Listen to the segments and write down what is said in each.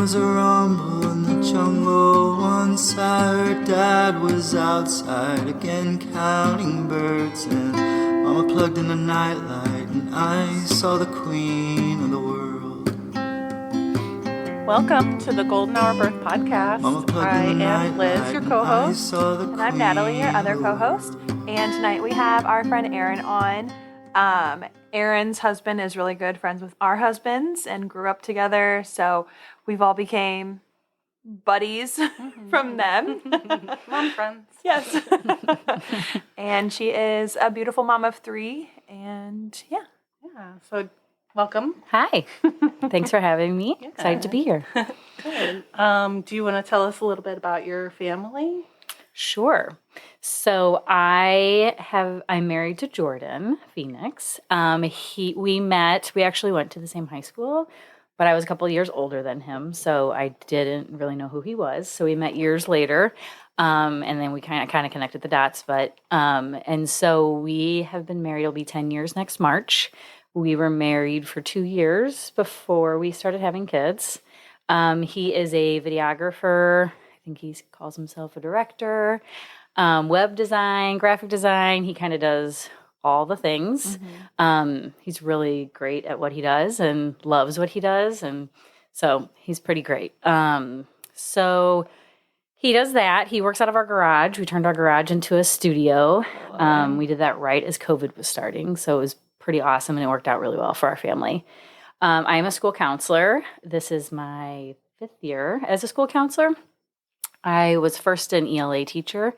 was a rumble in the jungle. Once I heard Dad was outside again counting birds, and Mama plugged in a nightlight, and I saw the queen of the world. Welcome to the Golden Hour Birth Podcast. I am Liz, your co-host, and I'm Natalie, your other co-host. And tonight we have our friend Erin on. Erin's husband is really good friends with our husbands and grew up together, so we've all became buddies from them. Mom friends. Yes. And she is a beautiful mom of 3, and yeah. So welcome. Hi. Thanks for having me. Yeah. Excited to be here. Good. Do you want to tell us a little bit about your family? Sure. So I'm married to Jordan Phoenix. We actually went to the same high school, but I was a couple of years older than him, so I didn't really know who he was. So we met years later, and then we kind of connected the dots. And so we have been married. It'll be 10 years next March. We were married for 2 years before we started having kids. He is a videographer. I think he calls himself a director. Web design, graphic design. He kind of does all the things. He's really great at what he does and loves what he does. And so he's pretty great. So he does that. He works out of our garage. We turned our garage into a studio. We did that right as COVID was starting. So it was pretty awesome, and it worked out really well for our family. I am a school counselor. This is my 5th year as a school counselor. I was first an ELA teacher,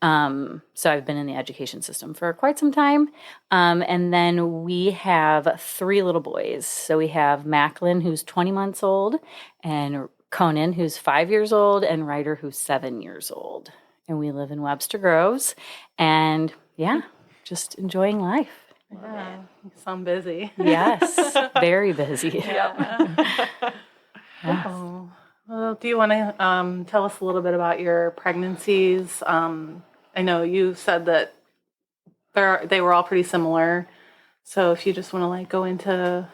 so I've been in the education system for quite some time. And then we have 3 little boys. So we have Macklin, who's 20 months old, and Conan, who's 5 years old, and Ryder, who's 7 years old. And we live in Webster Groves, and just enjoying life. Yeah, you sound busy. Yes, very busy. Yeah. Oh. Well, do you want to tell us a little bit about your pregnancies? I know you said that they were all pretty similar. So if you just want to go into,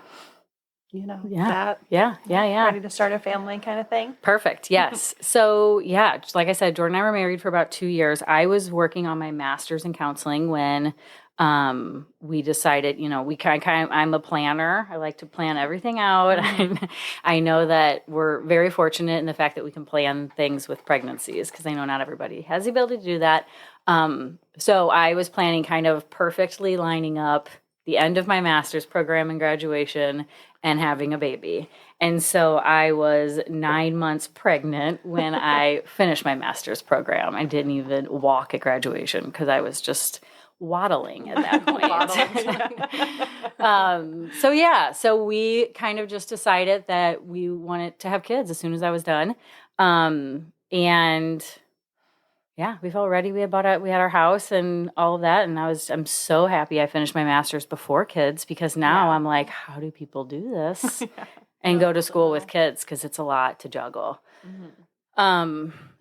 that. Yeah. Ready to start a family kind of thing. Perfect. Yes. So like I said, Jordan and I were married for about 2 years. I was working on my master's in counseling when we decided, I'm a planner. I like to plan everything out. I know that we're very fortunate in the fact that we can plan things with pregnancies, because I know not everybody has the ability to do that. So I was planning kind of perfectly lining up the end of my master's program and graduation and having a baby. And so I was 9 months pregnant when I finished my master's program. I didn't even walk at graduation because I was just waddling at that point. So we kind of just decided that we wanted to have kids as soon as I was done. We felt ready. We had our house and all of that. And I'm so happy I finished my master's before kids, because now I'm like, how do people do this and go to school with kids? Because it's a lot to juggle.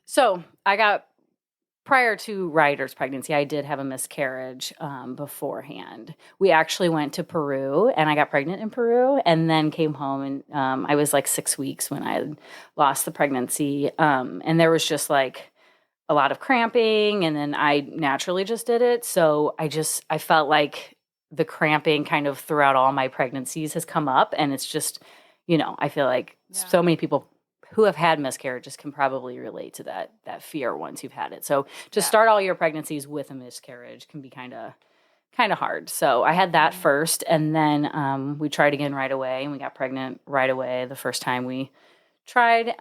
So prior to Ryder's pregnancy, I did have a miscarriage beforehand. We actually went to Peru, and I got pregnant in Peru, and then came home, and I was 6 weeks when I had lost the pregnancy. And there was just a lot of cramping, and then I naturally just did it. So I felt like the cramping kind of throughout all my pregnancies has come up, and it's just, I feel like so many people who have had miscarriages can probably relate to that fear once you've had it. So to start all your pregnancies with a miscarriage can be kind of hard. So I had that first, and then we tried again right away, and we got pregnant right away the first time we tried.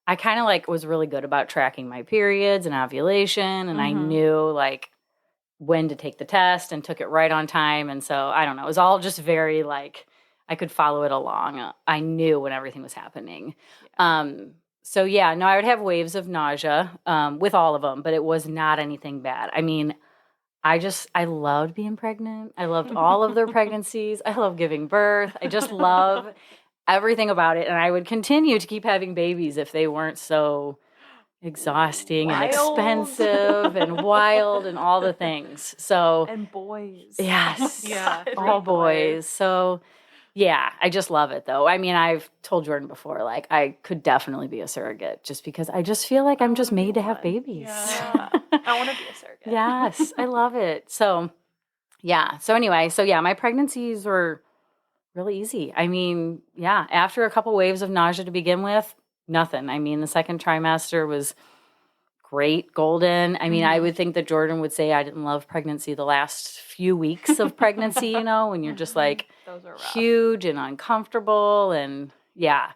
I kind of was really good about tracking my periods and ovulation, and I knew when to take the test and took it right on time. And so I don't know, it was all just very I could follow it along. I knew when everything was happening. I would have waves of nausea with all of them, but it was not anything bad. I mean, I loved being pregnant. I loved all of their pregnancies. I love giving birth. I just love everything about it. And I would continue to keep having babies if they weren't so exhausting and expensive and wild and all the things. So and boys. Yes. Yeah. All boys. So Yeah, I just love it though. I mean, I've told Jordan before, like I could definitely be a surrogate just because I just feel like I'm just made to have babies. Yeah. I want to be a surrogate. Yes, I love it. So, yeah. So anyway, my pregnancies were really easy. I mean, yeah, after a couple waves of nausea to begin with, nothing. I mean, the second trimester was great, golden. I mean, I would think that Jordan would say I didn't love pregnancy the last few weeks of pregnancy, you know, when you're just like Those are rough. huge and uncomfortable and yeah.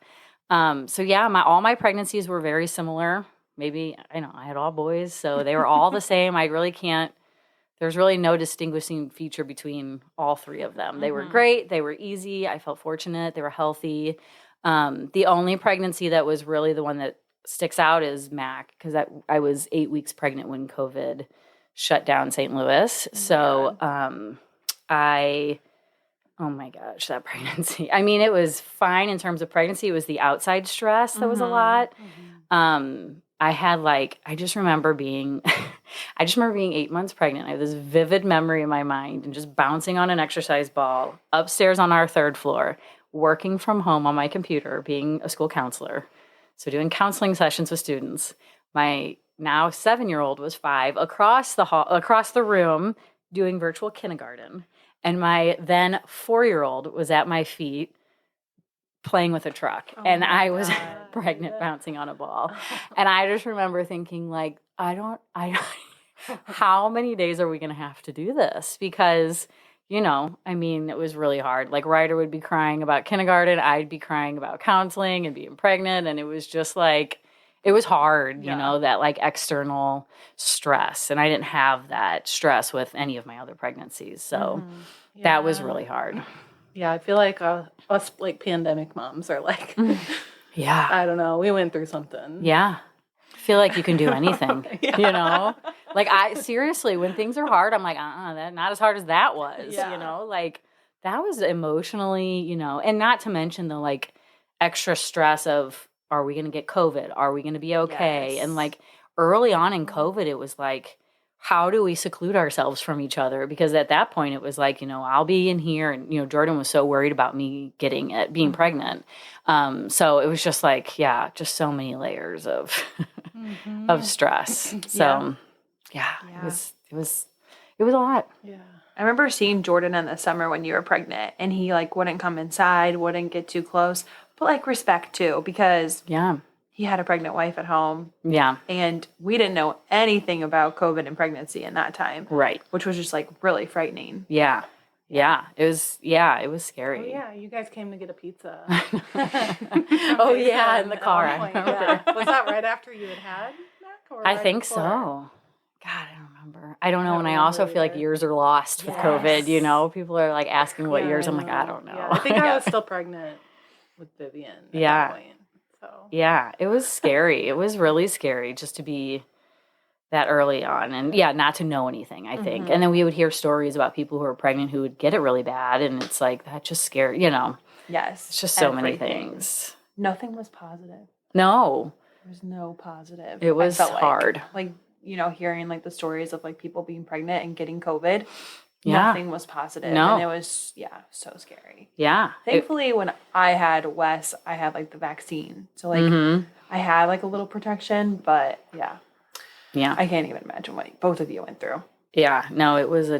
All my pregnancies were very similar. Maybe, I had all boys, so they were all the same. There's really no distinguishing feature between all three of them. They were great. They were easy. I felt fortunate. They were healthy. The only pregnancy that was really the one that sticks out is Mac, because I was 8 weeks pregnant when COVID shut down St. Louis. So oh my gosh, that pregnancy. I mean, it was fine in terms of pregnancy. It was the outside stress that was a lot. I just remember being 8 months pregnant. I have this vivid memory in my mind and just bouncing on an exercise ball upstairs on our third floor, working from home on my computer, being a school counselor. So doing counseling sessions with students. My now 7-year-old was 5 across the room doing virtual kindergarten. And my then 4-year-old was at my feet playing with a truck. And I was pregnant bouncing on a ball. And I just remember thinking like, how many days are we going to have to do this? Because, it was really hard. Like Ryder would be crying about kindergarten. I'd be crying about counseling and being pregnant. And it was just like, it was hard, that like external stress. And I didn't have that stress with any of my other pregnancies. So that was really hard. Yeah, I feel like us like pandemic moms are like, yeah, I don't know. We went through something. Yeah. I feel like you can do anything, Like seriously, when things are hard, I'm like, that not as hard as that was, like that was emotionally, and not to mention the like extra stress of, are we going to get COVID? Are we going to be okay? Yes. And like early on in COVID, it was like, how do we seclude ourselves from each other? Because at that point it was like, I'll be in here. And, Jordan was so worried about me being pregnant. So it was just like, just so many layers of, of stress. So it was a lot. Yeah. I remember seeing Jordan in the summer when you were pregnant, and he like wouldn't come inside, wouldn't get too close, but like respect too, because he had a pregnant wife at home. Yeah. And we didn't know anything about COVID and pregnancy in that time. Right. Which was just like really frightening. Yeah. It was scary. Oh, yeah. You guys came to get a pizza. Oh, yeah. In the car. I remember. Yeah. Was that right after you had Mac? Or I right think before? so. God, I don't remember. I don't know. And I remember also feel like either. years are lost with COVID, People are like asking what years. I'm like, I don't know. Yeah, I think I was still pregnant with Vivian at that point. So. Yeah, it was scary. It was really scary just to be that early on. And not to know anything, I think. And then we would hear stories about people who were pregnant who would get it really bad. And it's like, that just scared, Yes. It's just so many things. Nothing was positive. No. There was no positive. It was hard. Like, hearing like the stories of like people being pregnant and getting COVID. Yeah. Nothing was positive. No. And it was, so scary. Yeah. Thankfully, when I had Wes, I had like the vaccine. So like I had like a little protection, but Yeah. I can't even imagine what both of you went through. Yeah. No, obviously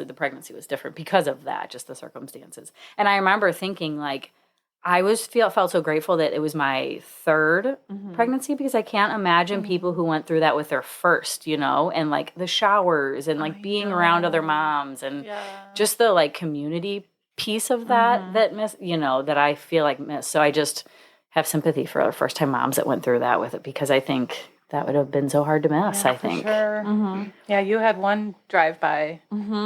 the pregnancy was different because of that, just the circumstances. And I remember thinking like, I felt so grateful that it was my third pregnancy, because I can't imagine people who went through that with their first, and like the showers and like being around other moms and just the like community piece of that that I feel like missed. So I just have sympathy for the first time moms that went through that with it, because I think that would have been so hard to miss, I think. Sure. Yeah, you had one drive-by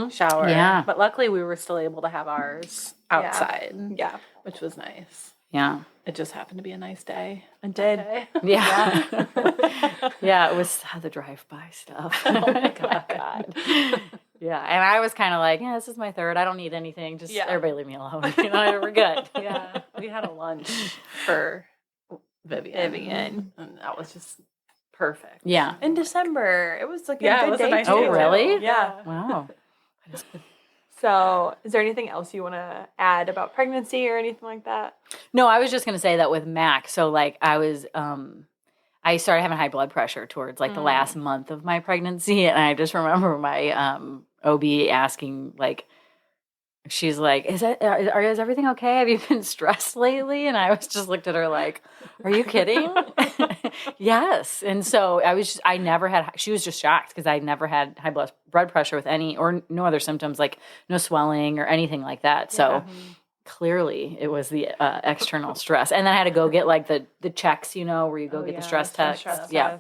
shower. Yeah. But luckily we were still able to have ours outside. Yeah. Which was nice. Yeah. It just happened to be a nice day. It did. Yeah. Yeah, it was the drive-by stuff. Oh my God. Yeah, and I was kind of like, this is my third. I don't need anything. Just everybody leave me alone. We're good. Yeah. We had a lunch for Vivian. And that was just perfect. Yeah. In December. It was like a it good was day a nice too. day. Oh, really? Yeah. Wow. So is there anything else you want to add about pregnancy or anything like that? No, I was just going to say that with Mac. So like I started having high blood pressure towards like the last month of my pregnancy. And I just remember my OB asking, like, she's like, is everything okay? Have you been stressed lately? And I was just looked at her like, are you kidding? Yes. And so she was just shocked because I never had high blood pressure with any, or no other symptoms, like no swelling or anything like that. So clearly it was the external stress. And then I had to go get like the checks, where you go get the stress test. Yeah.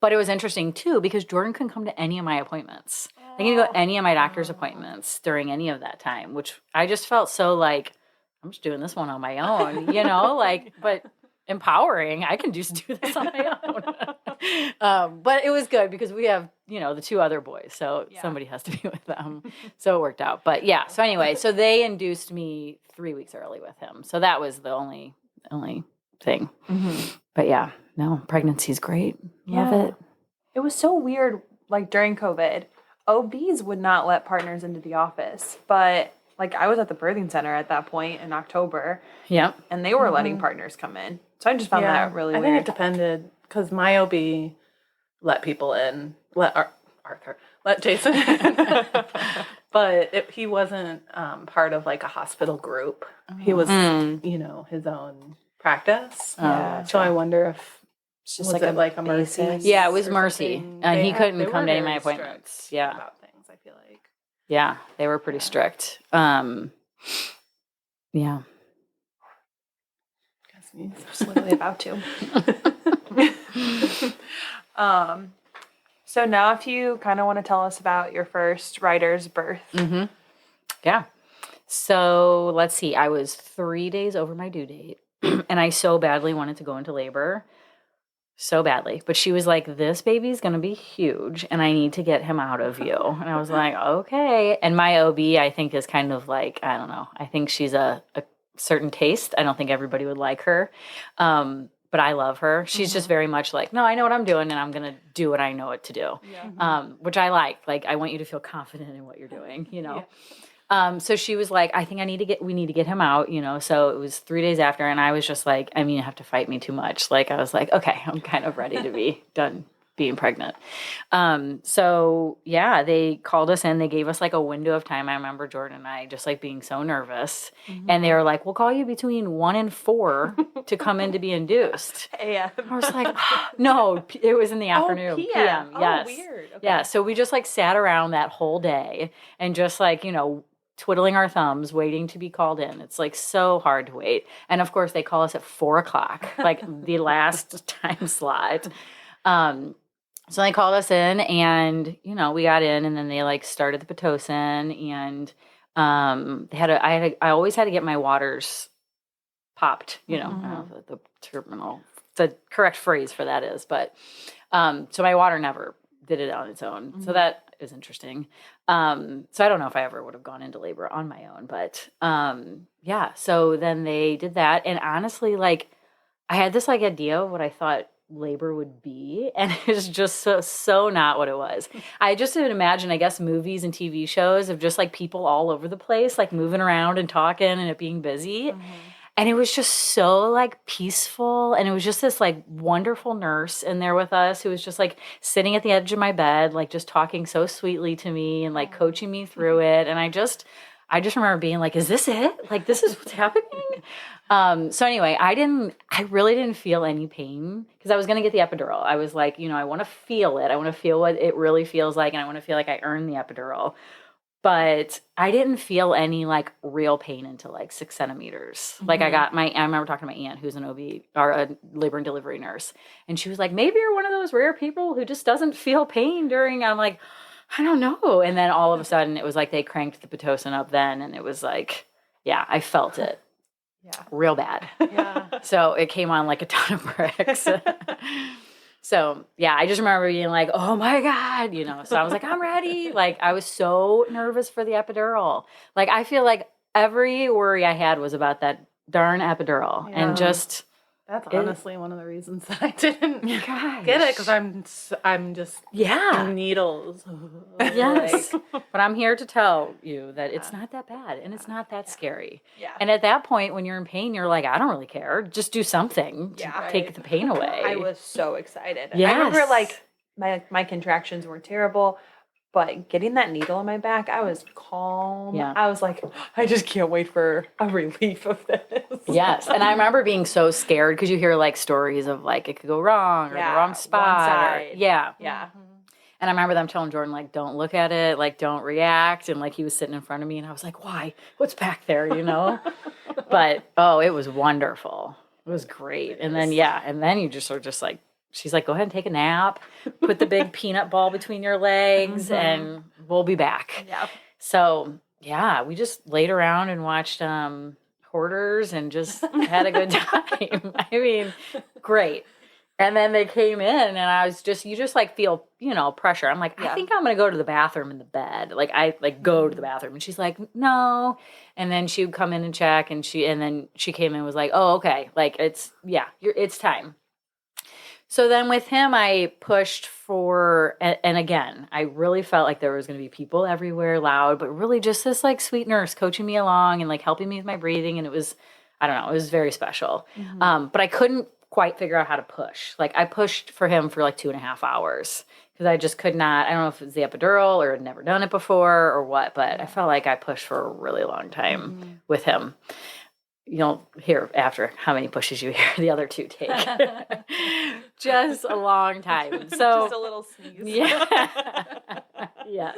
But it was interesting too, because Jordan couldn't come to any of my appointments. I couldn't go to any of my doctor's appointments during any of that time, which I just felt so like, I'm just doing this one on my own, but empowering. I can just do this on my own. But it was good because we have, the two other boys. So somebody has to be with them. So it worked out. But yeah. So anyway, so they induced me 3 weeks early with him. So that was the only thing. Mm-hmm. But yeah, no, pregnancy's great. Love it. It was so weird. Like during COVID, OBs would not let partners into the office. But like I was at the birthing center at that point in October. Yeah. And they were letting partners come in. So I just found that really weird. I think it depended because my OB let people in, let Jason in. But he wasn't part of like a hospital group. He was, his own practice. So I wonder if it's just like a Mercy. Yeah, it was Mercy. And he couldn't come to any of my appointments. Yeah. About things, I feel like. Yeah, they were pretty strict. Yeah. Just literally about to. So now if you kind of want to tell us about your first Ryder's birth. Mm-hmm. Yeah. So let's see. I was 3 days over my due date and I so badly wanted to go into labor. So badly. But she was like, this baby's going to be huge and I need to get him out of you. And I was like, okay. And my OB, I think, is kind of like, I don't know. I think she's a certain taste. I don't think everybody would like her. But I love her. She's just very much like, no, I know what I'm doing and I'm going to do what I know it to do. Yeah. Which I like. Like, I want you to feel confident in what you're doing, Yeah. So she was like, I think we need to get him out, So it was 3 days after. And I was just like, you have to fight me too much. Like, I was like, okay, I'm kind of ready to be done being pregnant. So yeah, they called us in, they gave us like a window of time. I remember Jordan and I just like being so nervous and they were like, we'll call you between 1 and 4 to come in to be induced. I was like, no, it was in the afternoon. PM. Yes. Weird. Okay. Yeah. So we just like sat around that whole day and just like, twiddling our thumbs, waiting to be called in. It's like so hard to wait. And of course they call us at 4:00, like the last time slot. So they called us in and, we got in and then they like started the Pitocin and I always had to get my waters popped, I don't know the correct phrase for that is, but so my water never did it on its own. So that is interesting. So I don't know if I ever would have gone into labor on my own, but yeah, so then they did that. And honestly, like I had this like idea of what I thought labor would be, and it's just so not what it was. I just would imagine, I guess, movies and TV shows of just like people all over the place, like moving around and talking and it being busy. And it was just so like peaceful. And it was just this like wonderful nurse in there with us who was just like sitting at the edge of my bed, like just talking so sweetly to me and like coaching me through it. And I just remember being like, is this it? Like, this is what's happening? So anyway, I really didn't feel any pain because I was going to get the epidural. I was like, I want to feel it. I want to feel what it really feels like. And I want to feel like I earned the epidural. But I didn't feel any like real pain until like 6 centimeters. Like I remember talking to my aunt who's an OB or a labor and delivery nurse. And she was like, maybe you're one of those rare people who just doesn't feel pain during, I'm like, I don't know. And then all of a sudden it was like they cranked the Pitocin up then. And it was like, yeah, I felt it. Yeah. Real bad. Yeah. So it came on like a ton of bricks. So yeah, I just remember being like, oh my God, so I was like, I'm ready. Like I was so nervous for the epidural. Like I feel like every worry I had was about that darn epidural and just That's honestly one of the reasons that I didn't Gosh. get it, because I'm just needles. Yes. But I'm here to tell you that it's not that bad and it's not that scary. Yeah. And at that point, when you're in pain, you're like, I don't really care. Just do something to take the pain away. I was so excited. Yes. I remember like my contractions were terrible, but getting that needle in my back, I was calm. Yeah. I was like, I just can't wait for a relief of this. Yes. And I remember being so scared because you hear like stories of like it could go wrong or the wrong spot. One side. Yeah. Mm-hmm. And I remember them telling Jordan, like, don't look at it, like, don't react. And like he was sitting in front of me and I was like, why? What's back there, But it was wonderful. It was great. And then you just are just like, she's like, go ahead and take a nap, put the big peanut ball between your legs, and we'll be back. Yeah. So, we just laid around and watched Hoarders and just had a good time. I mean, great. And then they came in and I was you just like feel, pressure. I'm like, I think I'm going to go to the bathroom in the bed. Like I go to the bathroom and she's like, no. And then she would come in and check and then she came in and was like, oh, okay. Like it's time. So then with him, I pushed for, and again, I really felt like there was going to be people everywhere loud, but really just this like sweet nurse coaching me along and like helping me with my breathing. And it was, I don't know, it was very special. Mm-hmm. But I couldn't quite figure out how to push. Like I pushed for him for like 2.5 hours because I just could not, I don't know if it was the epidural or had never done it before or what, but I felt like I pushed for a really long time with him. You'll hear after how many pushes you hear the other two take. Just a long time. So just a little sneeze. Yeah. Yes.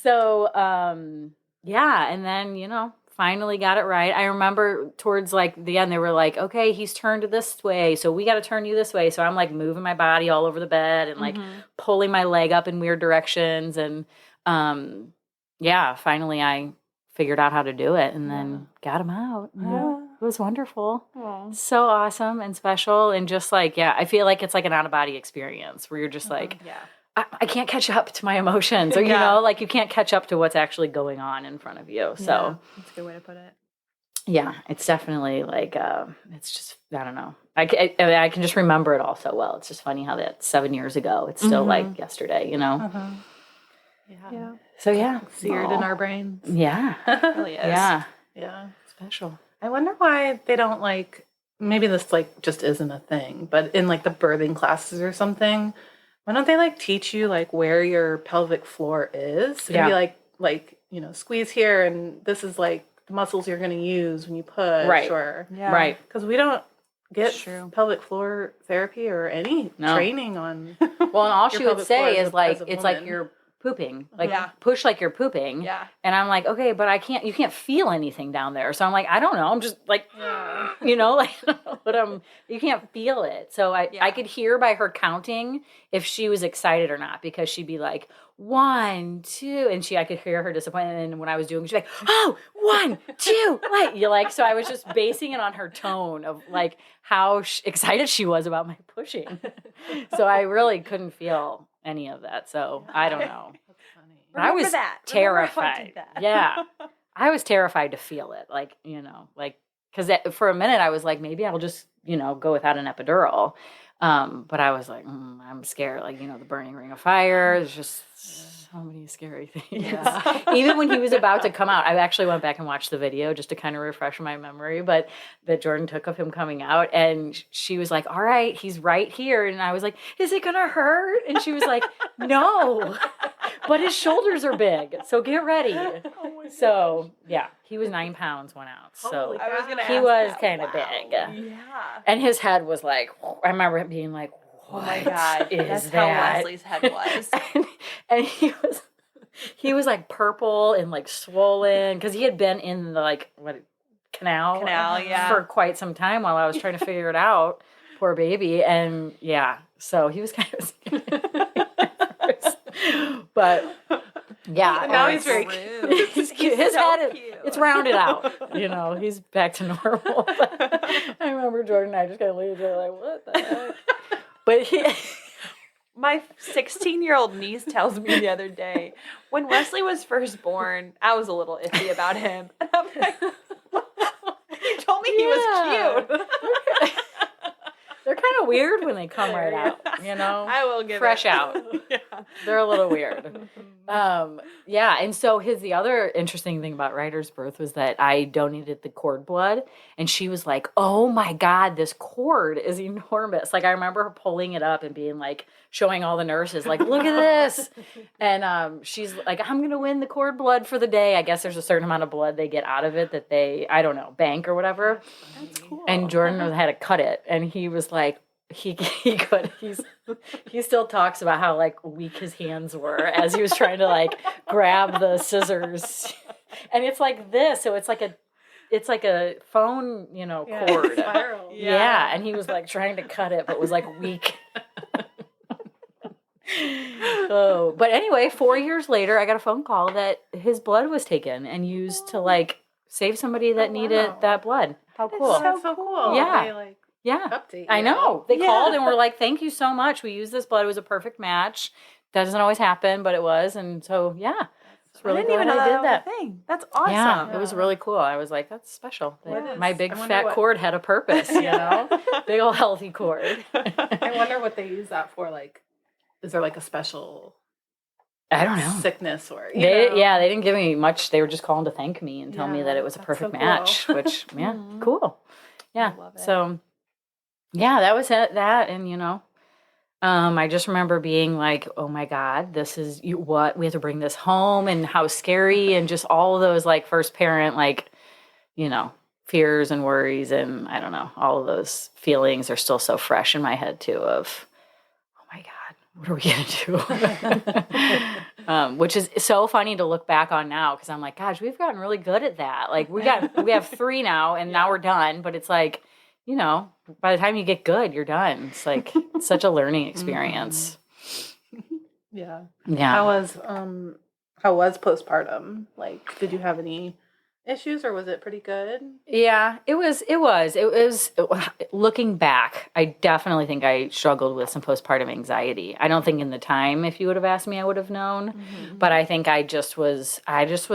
So, and then, finally got it right. I remember towards like the end, they were like, okay, he's turned this way. So we got to turn you this way. So I'm like moving my body all over the bed and like pulling my leg up in weird directions. And, finally I figured out how to do it and then got him out. It was wonderful. Aww. So awesome and special. And just like, I feel like it's like an out-of-body experience where you're just like, I can't catch up to my emotions or, like you can't catch up to what's actually going on in front of you. So that's a good way to put it. Yeah, it's definitely like, it's just, I don't know. I can just remember it all so well. It's just funny how that 7 years ago, it's still like yesterday, Yeah. So yeah. Seared in our brains. Yeah. It really is. Yeah. Special. I wonder why they don't maybe this just isn't a thing, but in like the birthing classes or something, why don't they teach you where your pelvic floor is? And be squeeze here and this is the muscles you're going to use when you push. Right. Right. Because we don't get pelvic floor therapy or any training on. Well, and all she would say is it's woman. like you're pooping, push like you're pooping. Yeah. And I'm like, okay, but you can't feel anything down there. So I'm like, I don't know. I'm just you can't feel it. So I could hear by her counting if she was excited or not, because she'd be like, 1, 2, and I could hear her disappointment. And when I was doing, she'd be like, oh, 1, 2, so I was just basing it on her tone of how excited she was about my pushing. So I really couldn't feel any of that. So I don't know. That's funny. But I was terrified. That. Yeah. I was terrified to feel it. Because for a minute I was like, maybe I'll just, go without an epidural. But I was like, I'm scared. The burning ring of fire. There's just so many scary things. Yeah. Even when he was about to come out, I actually went back and watched the video just to kind of refresh my memory, but that Jordan took of him coming out, and she was like, all right, he's right here. And I was like, is it going to hurt? And she was like, no, but his shoulders are big. So get ready. So yeah, he was 9 pounds, 1 ounce. So he was kind of big. Yeah. And his head was I remember it being like, what oh my God, that's how Leslie's head was. and he was purple and swollen because he had been in the canal for quite some time while I was trying to figure it out. Poor baby. And so he was kind of scary. But yeah, now he's very cute. He's cute. His head it's rounded out. He's back to normal. I remember Jordan and I just kind of looked at each other what the heck? But my 16-year-old niece tells me the other day, when Wesley was first born, I was a little iffy about him. And I'm like, you told me he was cute. weird when they come right out, I will give fresh it. out. Yeah. They're a little weird. Yeah. And so the other interesting thing about Ryder's birth was that I donated the cord blood, and she was like, oh my God, this cord is enormous. Like, I remember her pulling it up and being like, showing all the nurses, like, look at this. And she's like, I'm going to win the cord blood for the day. I guess there's a certain amount of blood they get out of it that they, I don't know, bank or whatever. That's cool. And Jordan had to cut it. And he was like, he still talks about how like weak his hands were as he was trying to like grab the scissors. And it's like this. So it's like a phone, cord. Spiral. Yeah. And he was like trying to cut it, but was like weak. Oh, but anyway, 4 years later, I got a phone call that his blood was taken and used to like save somebody that needed that blood. How cool. That's so cool. Yeah. They, like, Yeah. update I you. know. They called and were like, thank you so much. We used this blood. It was a perfect match. That doesn't always happen, but it was. And so, yeah. It's really I didn't even know glad that I did that. was a thing. That's awesome. Yeah, it was really cool. I was like, that's special. What My is- big I wonder fat what- cord had a purpose, Big old healthy cord. I wonder what they use that for. Like, is there like a special I don't know. sickness or They didn't give me much. They were just calling to thank me and tell me Yeah, that it was a that's perfect so cool. match, which, cool. Yeah. love it. So, yeah, that was it. That, and, I just remember being like, oh my God, this is what we have to bring this home, and how scary, and just all of those like first parent, like, fears and worries. And I don't know, all of those feelings are still so fresh in my head too of, oh my God, what are we going to do? Which is so funny to look back on now. 'Cause I'm like, gosh, we've gotten really good at that. Like we have 3 now, and now we're done, but it's like, by the time you get good, you're done. It's like it's such a learning experience. Yeah. Yeah. How was postpartum? Like, did you have any issues, or was it pretty good? Yeah, it was looking back, I definitely think I struggled with some postpartum anxiety. I don't think in the time, if you would have asked me, I would have known, but I think I just was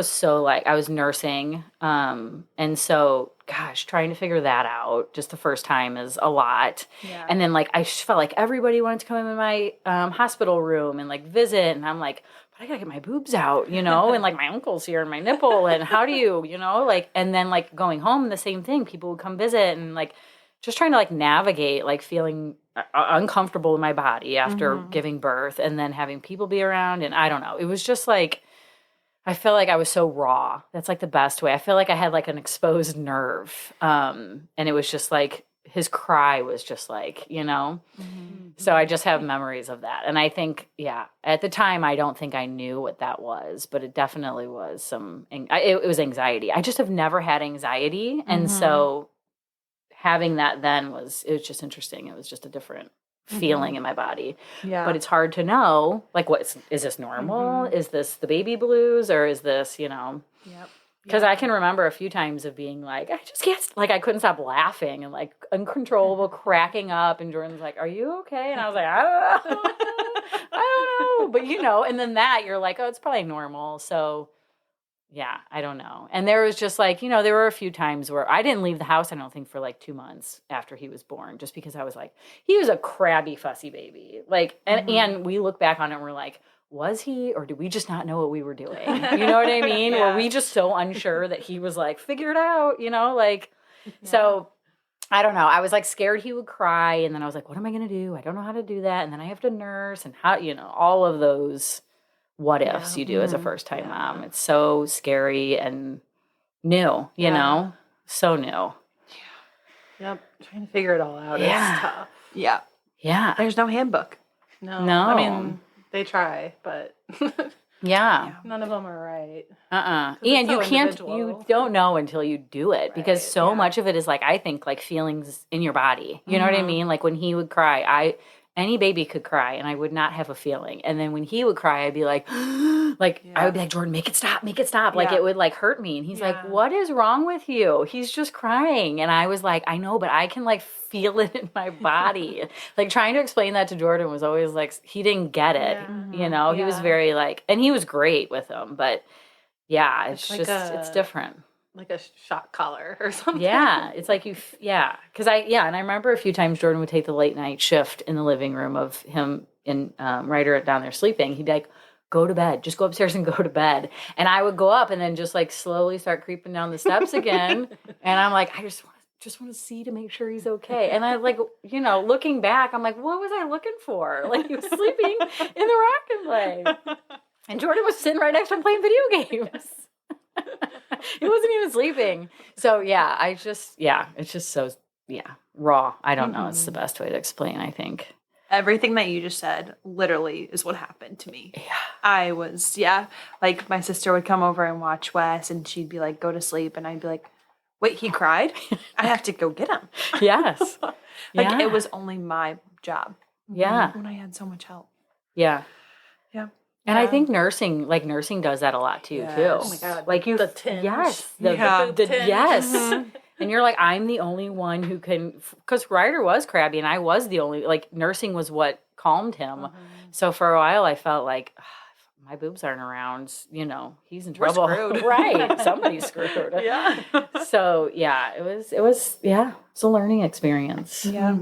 so like, I was nursing. And so, gosh, trying to figure that out just the first time is a lot. Yeah. And then like, I just felt like everybody wanted to come in my hospital room and like visit. And I'm like, but I gotta get my boobs out, and like my uncle's here and my nipple, and how do you, like, and then like going home, the same thing. People would come visit, and like just trying to like navigate, like feeling uncomfortable in my body after giving birth, and then having people be around. And I don't know, it was just like, I felt like I was so raw. That's like the best way. I feel like I had like an exposed nerve. And it was just like, his cry was just like, So I just have memories of that. And I think, at the time, I don't think I knew what that was, but it definitely was it was anxiety. I just have never had anxiety. And so having that then it was just interesting. It was just a different feeling in my body. Yeah. But it's hard to know, like, is this normal? Is this the baby blues, or is this, Yep. Because I can remember a few times of being like, I just can't, like, I couldn't stop laughing and like uncontrollable cracking up. And Jordan's like, are you okay? And I was like, I don't know. I don't know. But, and then that you're like, oh, it's probably normal. So, yeah, I don't know. And there was just like, there were a few times where I didn't leave the house, I don't think, for like 2 months after he was born, just because I was like, he was a crabby, fussy baby. Like, and we look back on it and we're like, was he, or did we just not know what we were doing? You know what I mean? Yeah. Were we just so unsure that he was like, figure it out, like, so I don't know. I was like scared he would cry. And then I was like, what am I going to do? I don't know how to do that. And then I have to nurse, and how, all of those what ifs you do as a first time mom. It's so scary and new, so new. Yep. Trying to figure it all out is tough. Yeah. Yeah. There's no handbook. No. No. I mean, they try, but Yeah. none of them are right. And it's you so can't, individual. you don't know until you do it, because Right, so much of it is like, I think like feelings in your body. You know what I mean? Like when he would cry, any baby could cry and I would not have a feeling. And then when he would cry, I'd be like, I would be like, Jordan, make it stop. Like it would like hurt me. And he's like, what is wrong with you? He's just crying. And I was like, I know, but I can like feel it in my body. Like trying to explain that to Jordan was always like, he didn't get it. He was very like, and he was great with them, but yeah, it's like just, it's different. like a shock collar or something. Yeah, it's like because and I remember a few times Jordan would take the late night shift in the living room of him and Ryder down there sleeping. He'd be like, go to bed, just go upstairs and go to bed. And I would go up and then just like slowly start creeping down the steps again. And I'm like, I just want to see to make sure he's okay. And I like, looking back, I'm like, what was I looking for? Like he was sleeping in the rock and play. And Jordan was sitting right next to him playing video games. He wasn't even sleeping. So it's just so raw. I don't know. It's the best way to explain, I think. Everything that you just said literally is what happened to me. Yeah. I was, like my sister would come over and watch Wes and she'd be like, go to sleep. And I'd be like, wait, he cried? I have to go get him. Yes. It was only my job. Yeah. When I had so much help. Yeah. Yeah. And I think nursing does that a lot too. Oh my God. Like the tinge. Yes. The tinge. Yes. And you're like, I'm the only one who can, because Ryder was crabby and I was the only, like nursing was what calmed him. So for a while I felt like, if my boobs aren't around, he's in trouble. We're screwed. Right. Somebody's screwed. Yeah. So it was it's a learning experience. Yeah.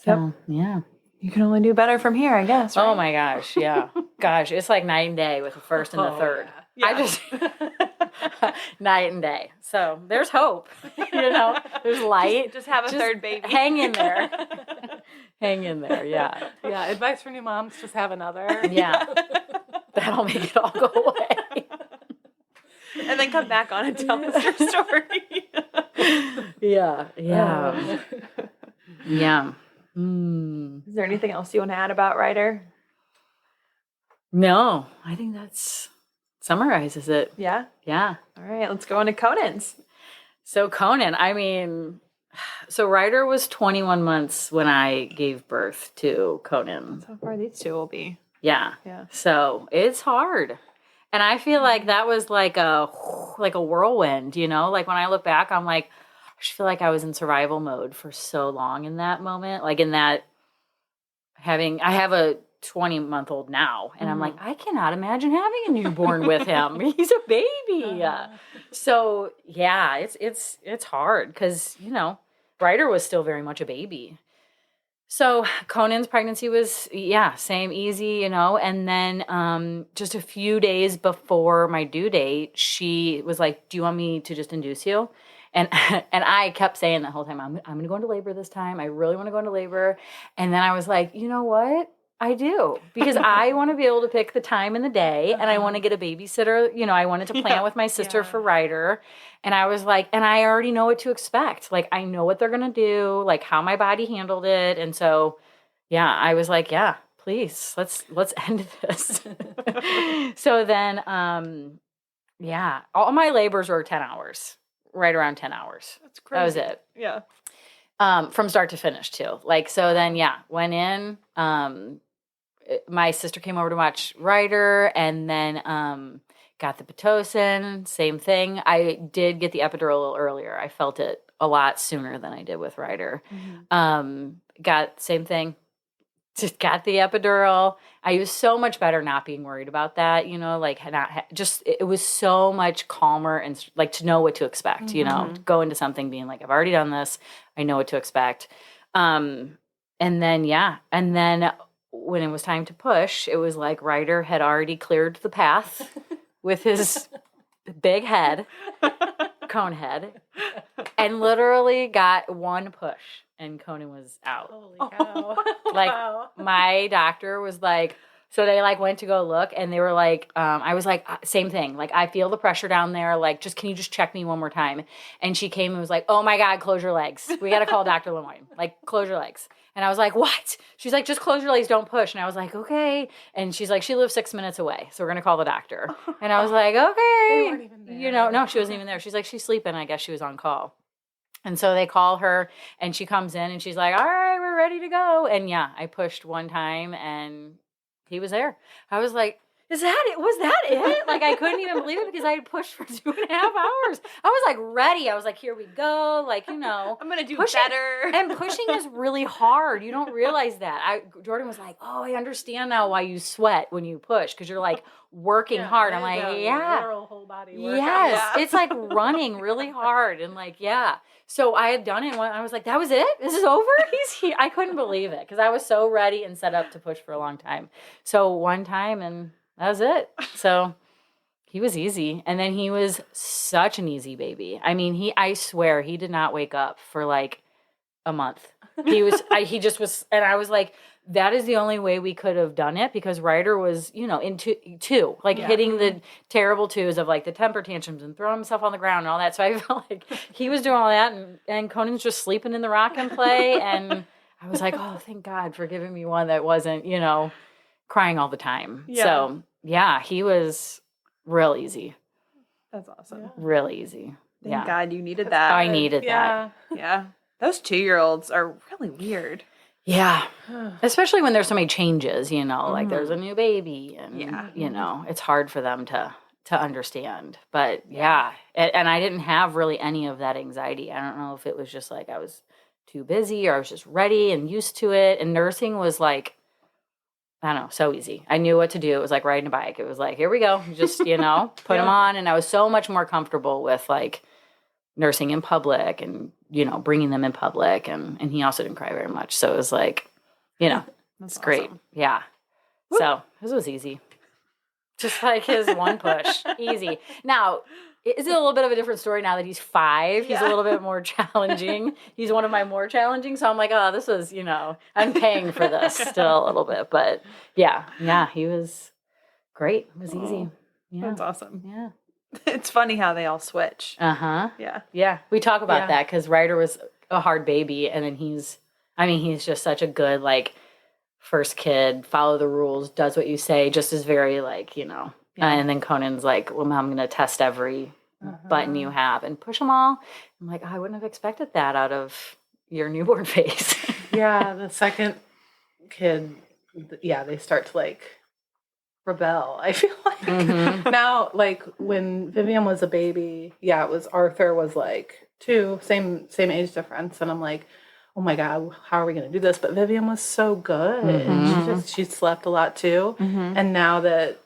So, yeah. You can only do better from here, I guess. Right? Oh my gosh, yeah. Gosh, it's like night and day with the first and the third. Yeah. I just night and day. So there's hope. There's light. Just have a third baby. Hang in there. Hang in there, yeah. Yeah, advice for new moms, just have another. Yeah. That'll make it all go away. And then come back on and tell us your story. Yeah. Yeah. Is there anything else you want to add about Ryder? No, I think that's summarizes it. Yeah? Yeah. All right, let's go into Conan's. So Conan, Ryder was 21 months when I gave birth to Conan. So far these two will be. Yeah. Yeah. So it's hard. And I feel like that was like a whirlwind, Like when I look back, I'm like, I just feel like I was in survival mode for so long in that moment. Like in that I have a 20-month-old now, and I'm like, I cannot imagine having a newborn with him. He's a baby. So it's hard because, Ryder was still very much a baby. So Conan's pregnancy was, same, easy, and then just a few days before my due date, she was like, do you want me to just induce you? And I kept saying the whole time, I'm going to go into labor this time. I really want to go into labor. And then I was like, you know what? I do. Because I want to be able to pick the time in the day, and I want to get a babysitter. I wanted to plan with my sister for Ryder. And I was like, and I already know what to expect. Like, I know what they're going to do, like how my body handled it. And so, I was like, please, let's end this. So then, all my labors were 10 hours. Right around 10 hours. That's crazy. That was it. Yeah. From start to finish too. Like, so then, went in, my sister came over to watch Ryder and then, got the Pitocin, same thing. I did get the epidural a little earlier. I felt it a lot sooner than I did with Ryder. Got same thing. Just got the epidural. I was so much better not being worried about that, it was so much calmer and like to know what to expect, go into something being like, I've already done this. I know what to expect. And then when it was time to push, it was like Ryder had already cleared the path with his big head, cone head, and literally got one push. And Conan was out. Holy cow. Like, Wow. my doctor was like, so they like went to go look and they were like, I was like, same thing. Like, I feel the pressure down there. Like, can you just check me one more time? And she came and was like, oh my God, close your legs. We got to call Dr. Lemoyne. Like, close your legs. And I was like, what? She's like, just close your legs, don't push. And I was like, okay. And she's like, she lives 6 minutes away, so we're going to call the doctor. And I was like, okay. They weren't even there. No, she wasn't even there. She's like, she's sleeping. I guess she was on call. And so they call her and she comes in and she's like, all right, we're ready to go. And I pushed one time and he was there. I was like, is that it? Was that it? Like, I couldn't even believe it because I had pushed for 2.5 hours. I was like ready. I was like, here we go. Like, you know. I'm going to do pushing, better. And pushing is really hard. You don't realize that. Jordan was like, oh, I understand now why you sweat when you push. Because you're like working hard. I'm like, literal whole body workout. Yes. It's like running really hard. And like, yeah. So I had done it. And I was like, that was it? This is over? He's here. I couldn't believe it. Because I was so ready and set up to push for a long time. So one time and that was it. So he was easy. And then he was such an easy baby. I mean, I swear he did not wake up for like a month. He just was, and I was like, that is the only way we could have done it because Ryder was, you know, in two, like hitting the terrible twos of like the temper tantrums and throwing himself on the ground and all that. So I felt like he was doing all that and Conan's just sleeping in the rock and play. And I was like, oh, thank God for giving me one that wasn't, you know, crying all the time. Yeah. So yeah, he was real easy. That's awesome. Yeah. Real easy. Thank God you needed that. I needed that. Yeah. Those 2-year-olds are really weird. Yeah. Especially when there's so many changes, you know, like there's a new baby and, you know, it's hard for them to understand. But yeah. And I didn't have really any of that anxiety. I don't know if it was just like I was too busy or I was just ready and used to it. And nursing was like, I don't know, so easy. I knew what to do. It was like riding a bike. It was like, here we go. Just, you know, put them on. And I was so much more comfortable with like nursing in public and, you know, bringing them in public. And he also didn't cry very much. So it was like, you know, it's great. Yeah. Woo. So this was easy. Just like his one push. Easy. Now, is it a little bit of a different story now that he's 5? He's a little bit more challenging. He's one of my more challenging. So I'm like, oh, this was, you know, I'm paying for this still a little bit. But yeah, he was great. It was easy. Yeah. That's awesome. Yeah. It's funny how they all switch. Uh-huh. Yeah. Yeah. We talk about that because Ryder was a hard baby. And then he's just such a good, like, first kid, follow the rules, does what you say, just is very, like, you know. Yeah. And then Conan's like, well, Mom, I'm going to test every button you have and push them all. I'm like, oh, I wouldn't have expected that out of your newborn face. Yeah, the second kid, they start to, like, rebel, I feel like. Now, like, when Vivian was a baby, it was Arthur was, like, 2, same age difference. And I'm like, oh, my God, how are we going to do this? But Vivian was so good. And she slept a lot, too. And now that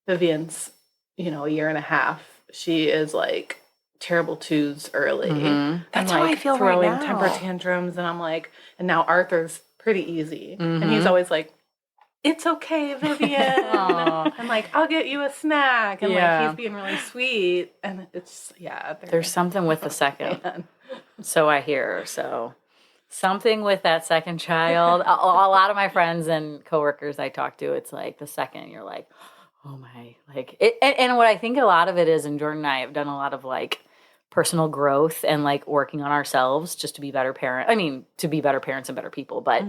Vivian's, you know, 1.5 years, she is like terrible 2s early. That's how I feel throwing right now. temper tantrums, and I'm like, and now Arthur's pretty easy, and he's always like, "It's okay, Vivian." I'm like, "I'll get you a snack," and like he's being really sweet, and it's there's something with the second. So I hear something with that second child. A lot of my friends and coworkers I talk to, it's like the second you're like, oh my, like it. And what I think a lot of it is, and Jordan and I have done a lot of like personal growth and like working on ourselves just to be better parents. I mean, to be better parents and better people. But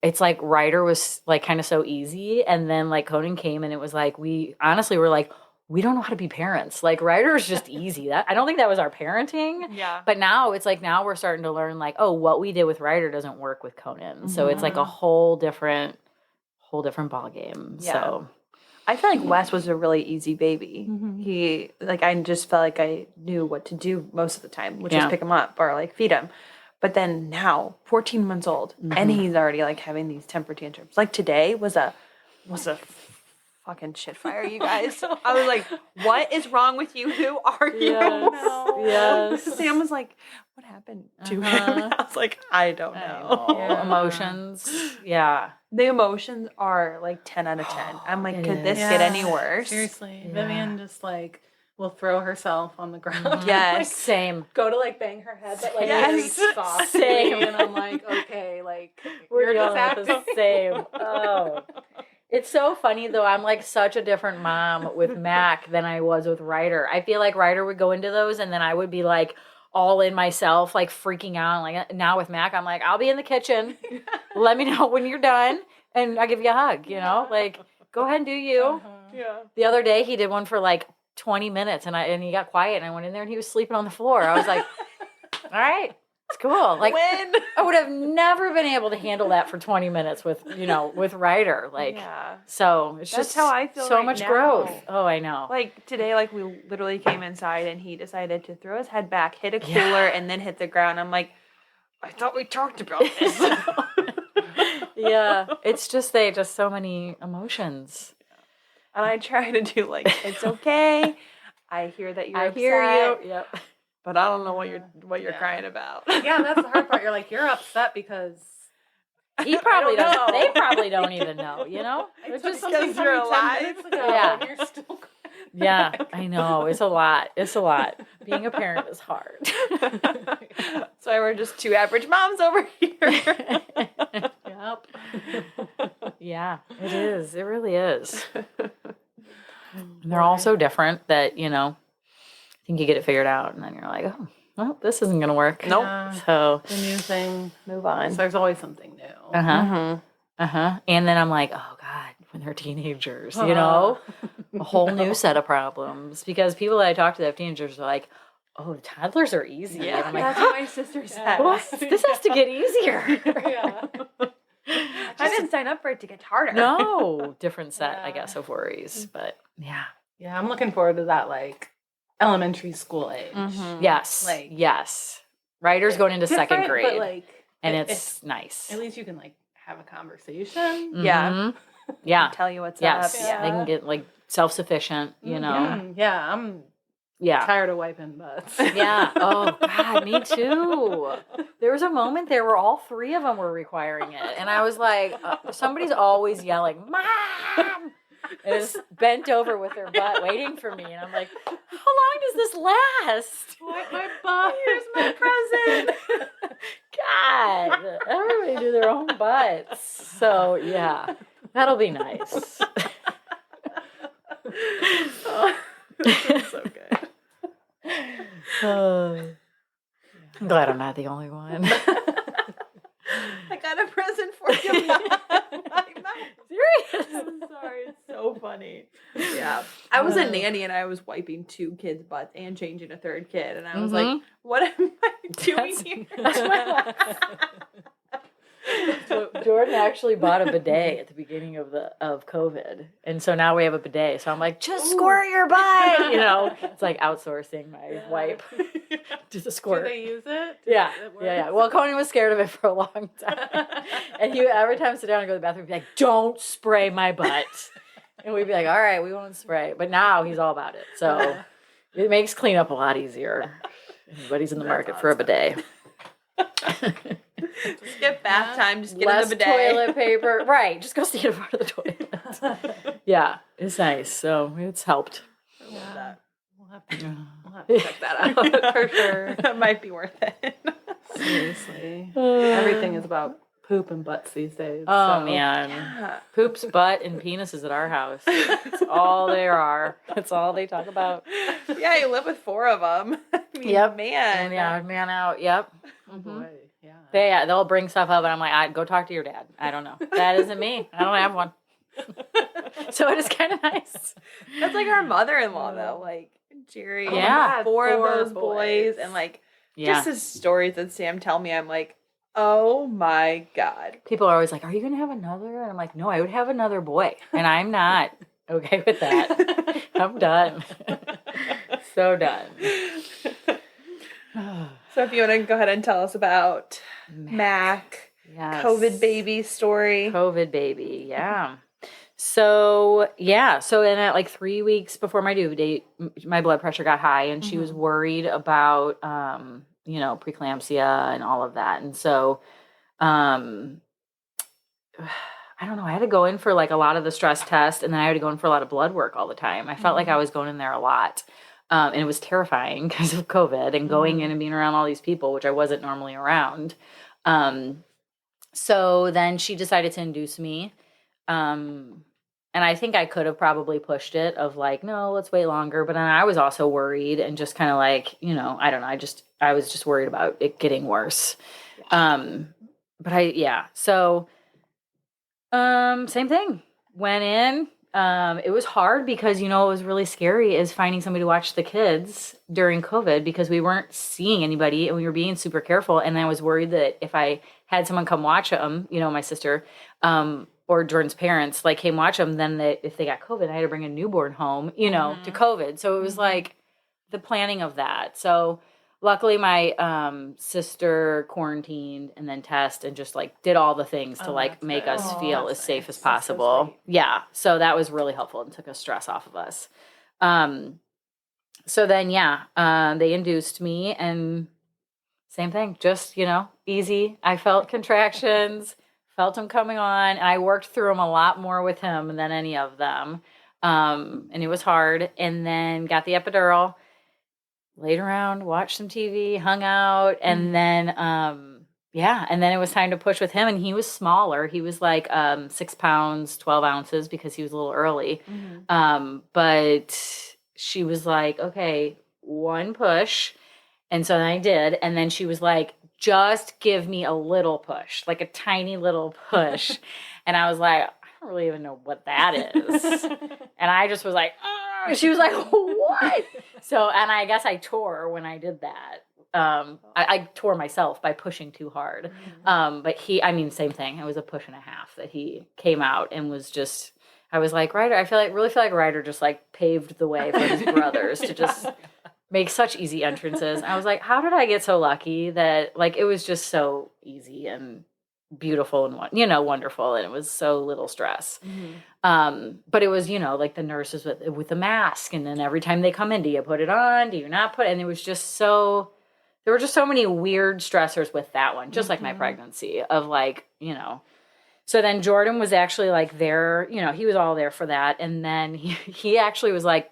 it's like Ryder was like kind of so easy. And then like Conan came and it was like, we honestly were like, we don't know how to be parents. Like Ryder is just easy. That I don't think that was our parenting. Yeah. But now it's like, now we're starting to learn like, oh, what we did with Ryder doesn't work with Conan. So it's like a whole different ball game. Yeah. So I feel like Wes was a really easy baby. He, like, I just felt like I knew what to do most of the time, which was pick him up or, like, feed him. But then now, 14 months old, and he's already, like, having these temper tantrums. Like, today was a fucking shit fire, you guys. I was like, what is wrong with you? Who are you? Yes. Sam was like, what happened to him? I was like, I don't know. Emotions. Yeah. The emotions are like 10 out of 10. I'm like, could this get any worse? Seriously. Yeah. Vivian just like will throw herself on the ground. Yes. Like, same. Go to like bang her head, but like very softly. Same. And I'm like, okay, like we're dealing with the same. Oh. It's so funny though. I'm like such a different mom with Mac than I was with Ryder. I feel like Ryder would go into those and then I would be like all in myself, like freaking out. Like now with Mac, I'm like, I'll be in the kitchen. Let me know when you're done, and I'll give you a hug. You know, like go ahead and do you. Yeah. The other day, he did one for like 20 minutes, and he got quiet, and I went in there, and he was sleeping on the floor. I was like, all right, It's cool. Like When? I would have never been able to handle that for 20 minutes with Ryder. Like, so it's That's just how I feel so right much now. growth. Oh, I know. Like today, like we literally came inside and he decided to throw his head back, hit a cooler, and then hit the ground. I'm like, I thought we talked about this. Yeah, it's just so many emotions. And I try to do like, it's okay. I hear that you're upset. Hear you. Yep. But I don't know what you're crying about. Yeah, that's the hard part. You're like, you're upset because He probably I don't doesn't. know. They probably don't even know. it's just just something because from you're you 10 alive. minutes ago. Yeah. And you're still crying. Yeah, I know. It's a lot. It's a lot. Being a parent is hard. That's why we're just two average moms over here. Yep. Yeah, it is. It really is. And they're all so different that, I think you get it figured out and then you're like, oh, well, this isn't going to work. Nope. Yeah. So, The new thing. Move on. So there's always something new. And then I'm like, oh God, when they're teenagers, a whole new set of problems. Because people that I talk to that have teenagers are like, oh, toddlers are easy. Yeah, and I'm like, that's what my sister said. what? This has to get easier. Yeah. I didn't sign up for it to get harder. No, different set, I Yeah. guess, of worries. But yeah. Yeah, I'm looking forward to that, like, elementary school age. Yes. Like- yes. Ryder's going into second Different, grade. But, like, and it- it's nice. at least you can, like, have a conversation. Yeah. Mhm. Yeah. Tell you what's Yes. up. Yeah. They can get like self-sufficient, Yeah, I'm Yeah. tired of wiping butts. Yeah. Oh God, me too. There was a moment there where all three of them were requiring it, and I was like, somebody's always yelling, "Mom!" and is bent over with their butt waiting for me, and I'm like, how long does this last? Wipe my butt. Here's my present. God, everybody do their own butts. So yeah, that'll be nice. So good. I'm glad I'm not the only one. I got a present for you. Serious? I'm sorry. It's so funny. Yeah. I was a nanny and I was wiping two kids' butts and changing a third kid. And I was like, what am I doing here? That's my life. So Jordan actually bought a bidet at the beginning of COVID, and so now we have a bidet. So I'm like, just squirt your butt, It's like outsourcing my wipe to the squirt. Do they use it? Yeah, It works? yeah. Well, Coney was scared of it for a long time, and he every time I sit down and go to the bathroom, he'd be like, "Don't spray my butt," and we'd be like, "All right, we won't spray." But now he's all about it, so it makes cleanup a lot easier. Anybody's in the market for a bidet. Just get bath time. Just get Less in the bidet. toilet paper. Right. Just go stand in front of the toilet. Yeah. It's nice. So it's helped. Yeah. We'll have to check that out for sure. That might be worth it. Seriously. Everything is about poop and butts these days. Oh, so. man. Yeah. Poops, butt, and penises at our house. That's all there are. That's all they talk about. Yeah, you live with four of them. I mean, Yep. man. And yeah, man out. Yep. Oh boy. Yeah. They'll bring stuff up, and I'm like, go talk to your dad. I don't know. That isn't me. I don't have one. So it is kind of nice. That's like our mother-in-law, though. Like, Jerry. Yeah. And four of Four those boys. boys. And, like, Yeah. just the stories that Sam tell me, I'm like, oh, my God. People are always like, are you going to have another? And I'm like, no, I would have another boy. And I'm not okay with that. I'm done. So done. So if you want to go ahead and tell us about Mac, Yes. COVID baby story. COVID baby, yeah. So then at like 3 weeks before my due date, my blood pressure got high, and she was worried about, preeclampsia and all of that. And so, I don't know, I had to go in for like a lot of the stress test, and then I had to go in for a lot of blood work all the time. I felt like I was going in there a lot. And it was terrifying because of COVID and going in and being around all these people, which I wasn't normally around. So then she decided to induce me. And I think I could have probably pushed it of like, no, let's wait longer. But then I was also worried and just kind of like, I don't know. I was just worried about it getting worse. So, same thing. Went in, It was hard because, it was really scary is finding somebody to watch the kids during COVID because we weren't seeing anybody and we were being super careful. And I was worried that if I had someone come watch them, my sister, or Jordan's parents, like came watch them, then if they got COVID, I had to bring a newborn home, to COVID. So it was like the planning of that. So luckily my sister quarantined and then tested and just like did all the things to like make us feel as safe as possible. Yeah. So that was really helpful and took a stress off of us. So then, they induced me and same thing, just, easy. I felt contractions, felt them coming on, and I worked through them a lot more with him than any of them. And it was hard. And then got the epidural, laid around, watched some TV, hung out, and then and then it was time to push with him. And he was smaller. He was like 6 pounds, 12 ounces because he was a little early. But she was like, okay, one push. And so then I did. And then she was like, just give me a little push, like a tiny little push. And I was like, I don't really even know what that is. And I just was like, she was like, what? So, and I guess I tore when I did that. I tore myself by pushing too hard. But same thing. It was a push and a half that he came out and was just, I was like, Ryder, really feel like Ryder just like paved the way for his brothers to just make such easy entrances. I was like, how did I get so lucky that like, it was just so easy and beautiful and wonderful. And it was so little stress. But it was, like the nurses with the mask. And then every time they come in, do you put it on? Do you not put it? And it was just there were just so many weird stressors with that one, just like my pregnancy of like, So then Jordan was actually like there, he was all there for that. And then he actually was like,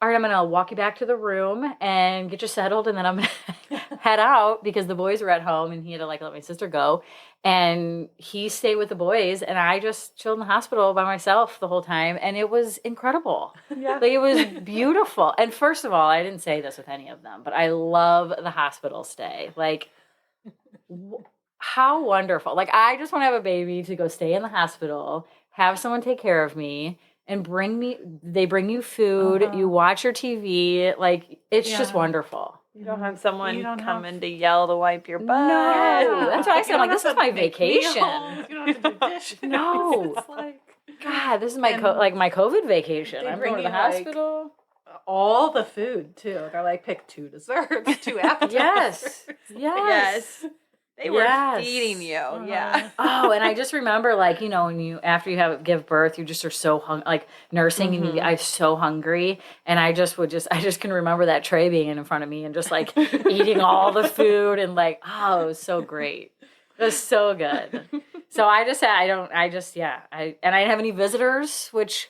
all right, I'm going to walk you back to the room and get you settled. And then I'm going to head out because the boys were at home and he had to like let my sister go. And he stayed with the boys and I just chilled in the hospital by myself the whole time. And it was incredible. Yeah. Like it was beautiful. And first of all, I didn't say this with any of them, but I love the hospital stay. Like how wonderful. Like I just want to have a baby to go stay in the hospital, have someone take care of me. And they bring you food, you watch your TV, like, it's just wonderful. You don't have someone come in to yell to wipe your butt. No, that's what I said. I'm like, this is my vacation. You don't have to do dishes. No. It's like, God, this is my my COVID vacation. I'm going to the hospital. All the food, too. They're like, pick 2 desserts, 2 appetizers. Yes. They were feeding you. Yeah. Oh, and I just remember like, when after you give birth, you just are so like nursing and I'm so hungry. And I just can remember that tray being in front of me and just like eating all the food and like, it was so great. It was so good. So I didn't have any visitors, which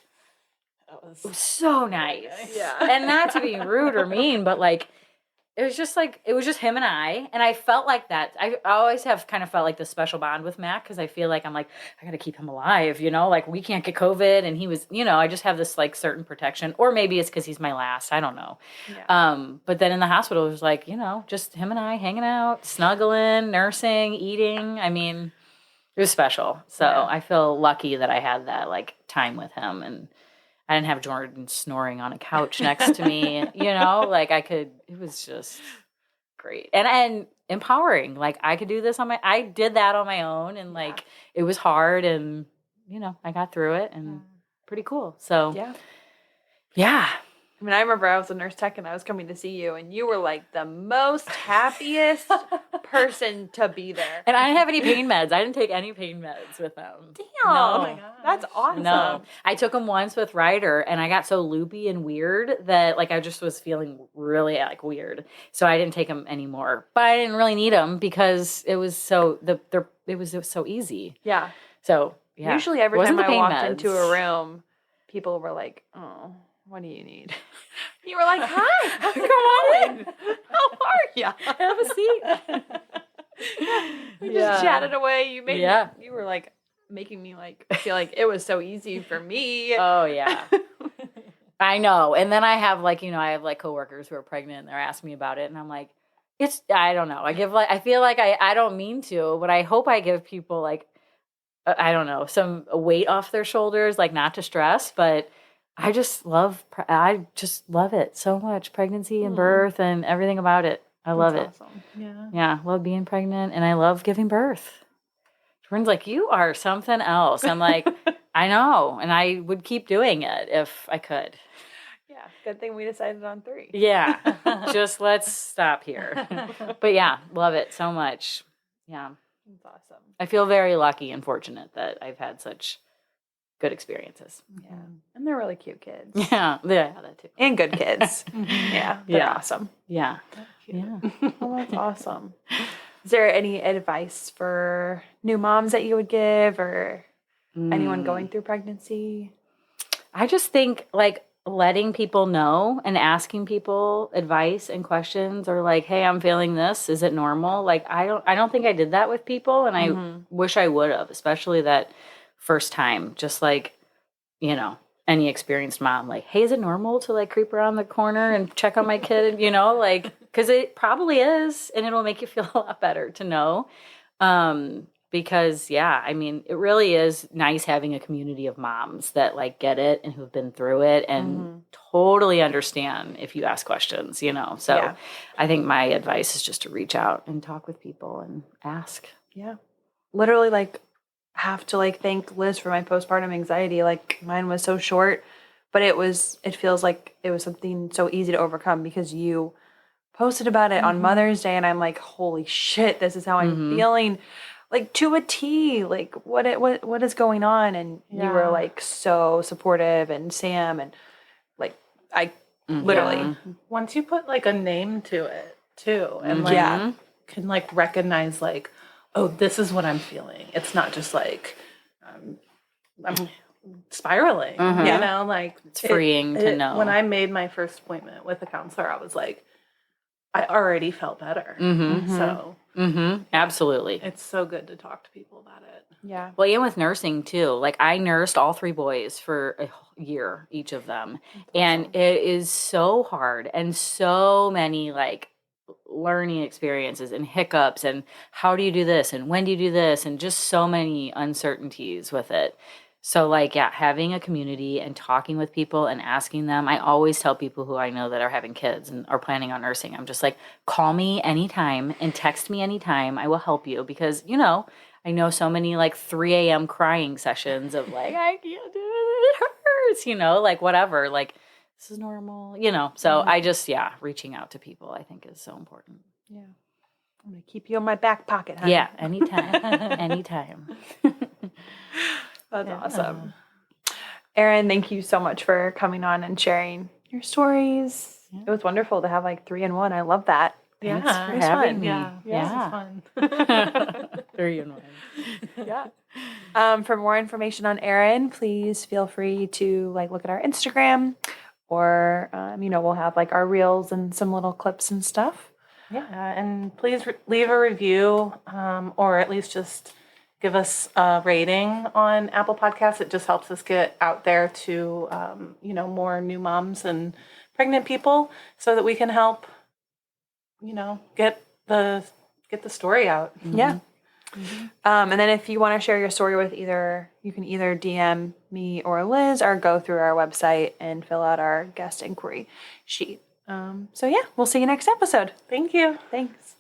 was so nice. Yeah. And not to be rude or mean, but like, it was just him and I felt like that. I always have kind of felt like this special bond with Mac because I feel like I'm like, I got to keep him alive, like we can't get COVID. And he was, I just have this like certain protection, or maybe it's because he's my last, I don't know. Yeah. But then in the hospital, it was like, just him and I hanging out, snuggling, nursing, eating. I mean, it was special. So I feel lucky that I had that like time with him and I didn't have Jordan snoring on a couch next to me, like it was just great and empowering. Like I could do this I did that on my own and like, it was hard and, I got through it and pretty cool. So yeah. I mean, I remember I was a nurse tech and I was coming to see you and you were like the most happiest person to be there. And I didn't have any pain meds. I didn't take any pain meds with them. Damn. No. Oh my gosh. That's awesome. No. I took them once with Ryder and I got so loopy and weird that like I just was feeling really like weird. So I didn't take them anymore. But I didn't really need them because it was so so easy. Yeah. So yeah. Usually every time I walked into a room, people were like, "Oh, what do you need?" You were like, "Hi, come on in. How are you? Have a seat." We just chatted away. You were like making me like feel like it was so easy for me. Oh yeah. I know. And then I have like, I have like coworkers who are pregnant and they're asking me about it and I'm like, I don't know. I feel like I don't mean to, but I hope I give people like I don't know, some weight off their shoulders, like not to stress, but I just love it so much. Pregnancy and birth and everything about it. I love it. Awesome. Yeah. Yeah. Love being pregnant and I love giving birth. Jordan's like, you are something else. I'm like, I know. And I would keep doing it if I could. Yeah. Good thing we decided on 3. Yeah. Just let's stop here. But yeah, love it so much. Yeah. That's awesome. I feel very lucky and fortunate that I've had such good experiences. Yeah. And they're really cute kids. Yeah. Yeah, that too. And good kids. Yeah. They're awesome. Yeah. Yeah. Oh, that's awesome. Is there any advice for new moms that you would give or anyone going through pregnancy? I just think like letting people know and asking people advice and questions or like, hey, I'm feeling this. Is it normal? Like I don't think I did that with people and I wish I would have, especially that first time. Just like, you know, any experienced mom, like, hey, is it normal to like creep around the corner and check on my kid? You know, like, because it probably is, and it'll make you feel a lot better to know. Because yeah, I mean, it really is nice having a community of moms that like get it and who've been through it and totally understand if you ask questions, you know. So I think my advice is just to reach out and talk with people and ask. Yeah. Literally like have to like thank Liz for my postpartum anxiety. Like mine was so short, but it feels like it was something so easy to overcome because you posted about it on Mother's Day and I'm like, holy shit, this is how I'm feeling. Like to a T, like what is going on? And you were like so supportive and Sam and like I literally once you put like a name to it too and like can like recognize like, oh, this is what I'm feeling. It's not just like I'm spiraling, you know, like it's freeing to know. When I made my first appointment with a counselor, I was like, I already felt better. So absolutely. it's so good to talk to people about it. Yeah. Well, even with nursing too. Like I nursed all 3 boys for a year, each of them. And it is so hard and so many like learning experiences and hiccups and how do you do this and when do you do this and just so many uncertainties with it. So like, yeah, having a community and talking with people and asking them. I always tell people who I know that are having kids and are planning on nursing, I'm just like, call me anytime and text me anytime. I will help you because, you know, I know so many like 3 a.m. crying sessions of like, I can't do it. It hurts, you know, like whatever, like this is normal, you know. So I just, reaching out to people I think is so important. Yeah. I'm going to keep you in my back pocket, honey. Yeah, anytime, anytime. That's awesome. Erin, thank you so much for coming on and sharing your stories. Yeah. It was wonderful to have like 3 in 1. I love that. Yeah, Thanks for having me. Yeah, it was fun. 3 in 1. Yeah. For more information on Erin, please feel free to like look at our Instagram or, you know, we'll have like our reels and some little clips and stuff. Yeah, and please leave a review or at least just give us a rating on Apple Podcasts. It just helps us get out there to, you know, more new moms and pregnant people so that we can help, you know, get the story out. Yeah. And then if you want to share your story with you can either DM me or Liz or go through our website and fill out our guest inquiry sheet. So yeah, we'll see you next episode. Thank you. Thanks.